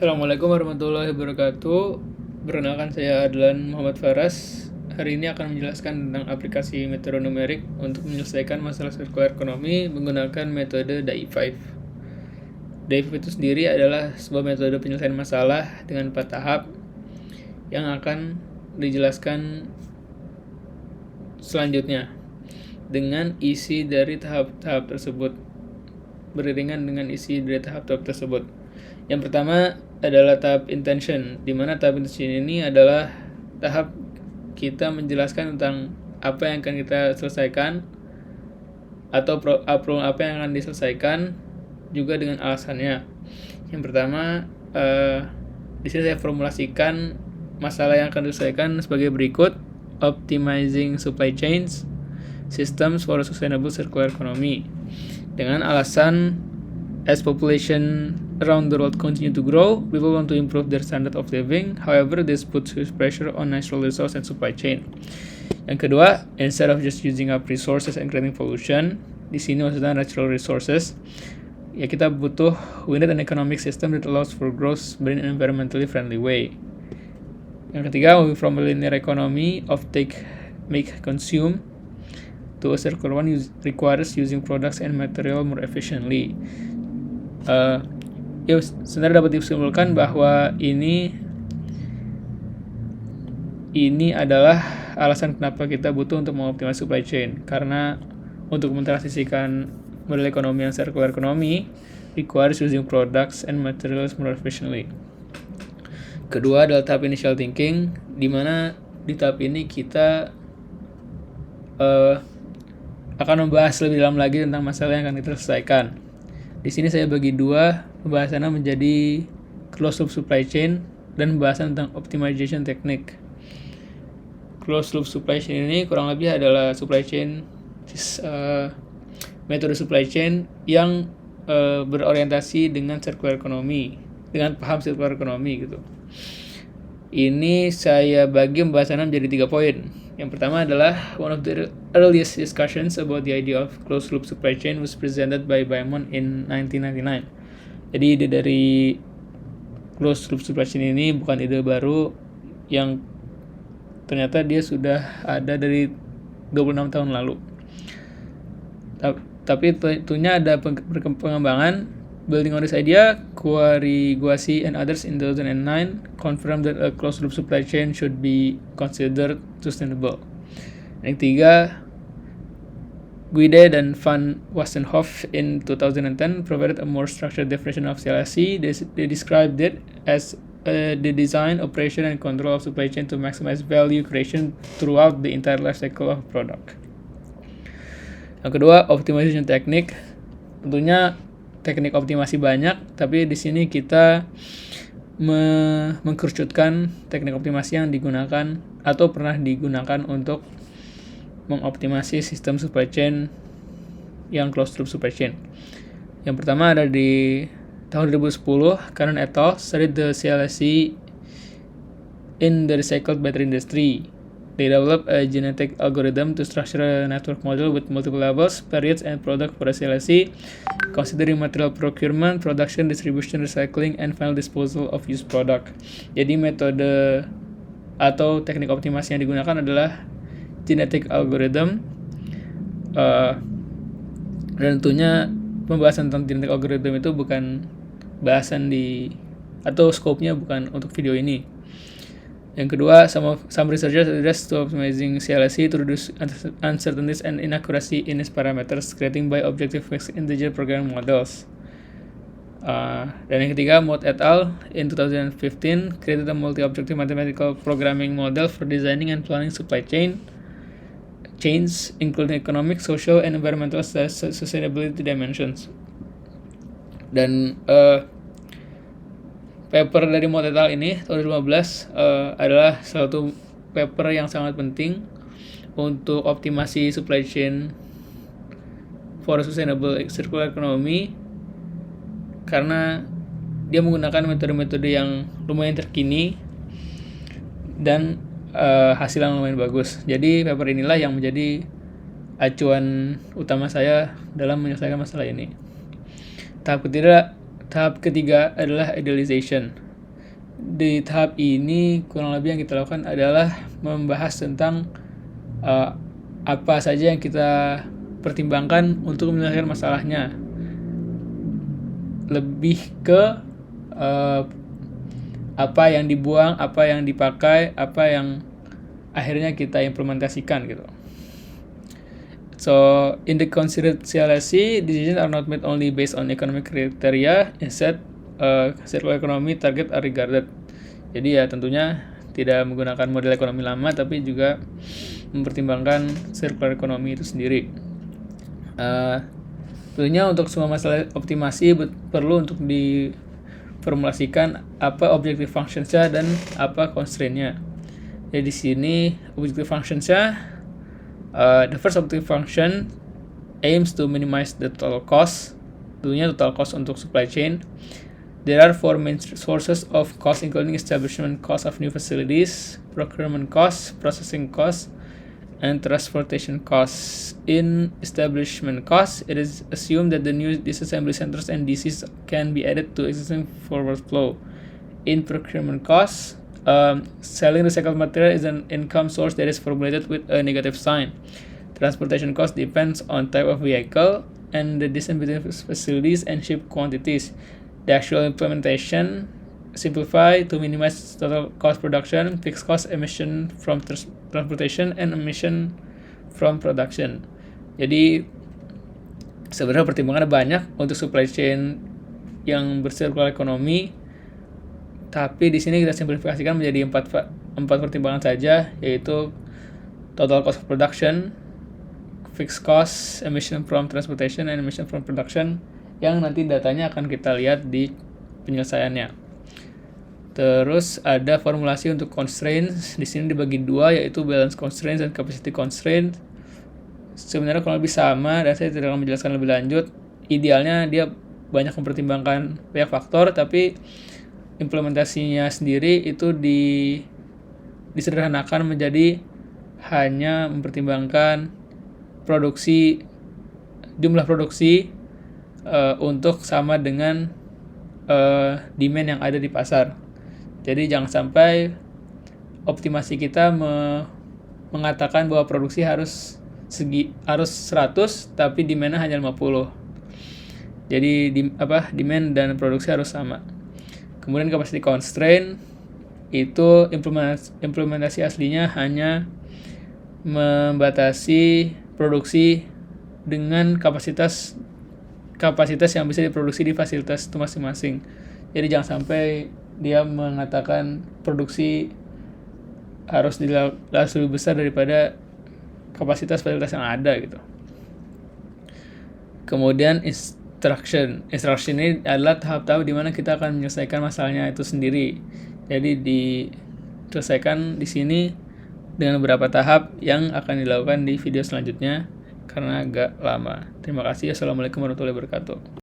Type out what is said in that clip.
Assalamualaikum warahmatullahi wabarakatuh. Perkenalkan, saya Adlan Muhammad Faras. Hari ini akan menjelaskan tentang aplikasi metode numerik untuk menyelesaikan masalah sirkular ekonomi menggunakan metode DAI5. DAI5 itu sendiri adalah sebuah metode penyelesaian masalah dengan 4 tahap yang akan dijelaskan selanjutnya dengan isi dari tahap-tahap tersebut, beriringan dengan isi dari tahap-tahap tersebut. Yang pertama adalah tahap intention, di mana tahap intention ini adalah tahap kita menjelaskan tentang apa yang akan kita selesaikan atau problem apa yang akan diselesaikan, juga dengan alasannya. Yang pertama, di sini saya formulasikan masalah yang akan diselesaikan sebagai berikut: optimizing supply chains systems for a sustainable circular economy. Dengan alasan, as population around the world continue to grow, people want to improve their standard of living. However, this puts huge pressure on natural resource and supply chain. Yang kedua, instead of just using up resources and creating pollution, di sini maksudnya natural resources, ya kita butuh, we need an economic system that allows for growth but in an environmentally friendly way. Yang ketiga, moving from a linear economy of take, make, consume to a circular one requires using products and material more efficiently. Ya, sebenarnya dapat disimpulkan bahwa ini adalah alasan kenapa kita butuh untuk mengoptimalkan supply chain, karena untuk mentransisikan model ekonomi yang circular economy requires using products and materials more efficiently. Kedua adalah tahap initial thinking, di mana di tahap ini kita akan membahas lebih dalam lagi tentang masalah yang akan kita selesaikan. Di sini saya bagi dua pembahasannya menjadi closed loop supply chain dan pembahasan tentang optimization technique. Closed loop supply chain ini kurang lebih adalah supply chain, metode supply chain yang berorientasi dengan circular economy, dengan paham circular economy gitu. Ini saya bagi pembahasannya menjadi 3 poin. Yang pertama adalah one of the earliest discussions about the idea of closed loop supply chain was presented by Baimon in 1999. Jadi ide dari closed loop supply chain ini bukan ide baru, yang ternyata dia sudah ada dari 26 tahun lalu. Tapi tentunya ada pengembangan. Building on this idea, Guasi and others in 2009 confirmed that a closed loop supply chain should be considered sustainable. Yang ketiga, Guide dan Van Wastenhoff in 2010 provided a more structured definition of CLSC. They described it as the design, operation, and control of supply chain to maximize value creation throughout the entire life cycle of product. Yang kedua, optimization technique. Tentunya teknik optimasi banyak, tapi di sini kita mengkerucutkan teknik optimasi yang digunakan atau pernah digunakan untuk mengoptimasi sistem supply chain yang closed loop supply chain. Yang pertama ada di tahun 2010, Karen et al. Studied the CLSC in the recycled battery industry. They developed a genetic algorithm to structure a network model with multiple levels, periods, and product for a CLSC, considering material procurement, production, distribution, recycling, and final disposal of used product. Jadi metode atau teknik optimasi yang digunakan adalah genetic algorithm, dan tentunya pembahasan tentang genetic algorithm itu bukan bahasan atau scope-nya bukan untuk video ini. Yang kedua, some researchers address to optimizing CLSC to reduce uncertainties and inaccuracy in its parameters, creating by objective fixed integer programming models. Dan yang ketiga, Mott et al. In 2015 created a multi-objective mathematical programming model for designing and planning supply chains, including economic, social, and environmental sustainability dimensions. Dan paper dari Mott et al. Ini tahun 2015 adalah salah satu paper yang sangat penting untuk optimasi supply chain for a sustainable circular economy, karena dia menggunakan metode-metode yang lumayan terkini dan hasil yang lumayan bagus. Jadi paper inilah yang menjadi acuan utama saya dalam menyelesaikan masalah ini. Tahap ketiga adalah idealization. di tahap ini kurang lebih yang kita lakukan adalah membahas tentang apa saja yang kita pertimbangkan untuk menyelesaikan masalahnya. Lebih ke apa yang dibuang, apa yang dipakai, apa yang akhirnya kita implementasikan gitu. So, in the considered CLSC, decisions are not made only based on economic criteria, instead circular economy target are regarded. Jadi ya tentunya tidak menggunakan model ekonomi lama, tapi juga mempertimbangkan circular economy itu sendiri. Tentunya untuk semua masalah optimasi perlu untuk diformulasikan apa objective functions-nya dan apa constraint-nya. Jadi di sini objective functions-nya, the first objective function aims to minimize the total cost. Tentunya total cost untuk supply chain. There are 4 main sources of cost, including establishment cost of new facilities, procurement costs, processing costs, and transportation costs. In establishment costs, it is assumed that the new disassembly centers and DCs can be added to existing forward flow. In procurement costs, selling recycled material is an income source that is formulated with a negative sign. Transportation cost depends on type of vehicle and the distance between facilities and ship quantities. The actual implementation simplify to minimize total cost production, fixed cost emission from transportation, and emission from production. Jadi sebenarnya pertimbangannya banyak untuk supply chain yang bersirkular ekonomi, tapi di sini kita simplifikasikan menjadi empat pertimbangan saja, yaitu total cost of production, fixed cost, emission from transportation, and emission from production, yang nanti datanya akan kita lihat di penyelesaiannya. Terus ada formulasi untuk constraints. Di sini dibagi dua, yaitu balance constraints dan capacity constraints. Sebenarnya kurang lebih sama dan saya tidak akan menjelaskan lebih lanjut. Idealnya dia banyak mempertimbangkan banyak faktor, tapi implementasinya sendiri itu disederhanakan menjadi hanya mempertimbangkan jumlah produksi untuk sama dengan demand yang ada di pasar. Jadi jangan sampai optimasi kita mengatakan bahwa produksi harus 100 tapi demand-nya hanya 50. Jadi demand dan produksi harus sama. Kemudian capacity constraint itu implementasi aslinya hanya membatasi produksi dengan kapasitas yang bisa diproduksi di fasilitas itu masing-masing. Jadi jangan sampai dia mengatakan produksi harus lebih besar daripada kapasitas fasilitas yang ada gitu. Kemudian instruction ini adalah tahap-tahap di mana kita akan menyelesaikan masalahnya itu sendiri. Jadi diselesaikan di sini dengan beberapa tahap yang akan dilakukan di video selanjutnya karena agak lama. Terima kasih. Assalamualaikum warahmatullahi wabarakatuh.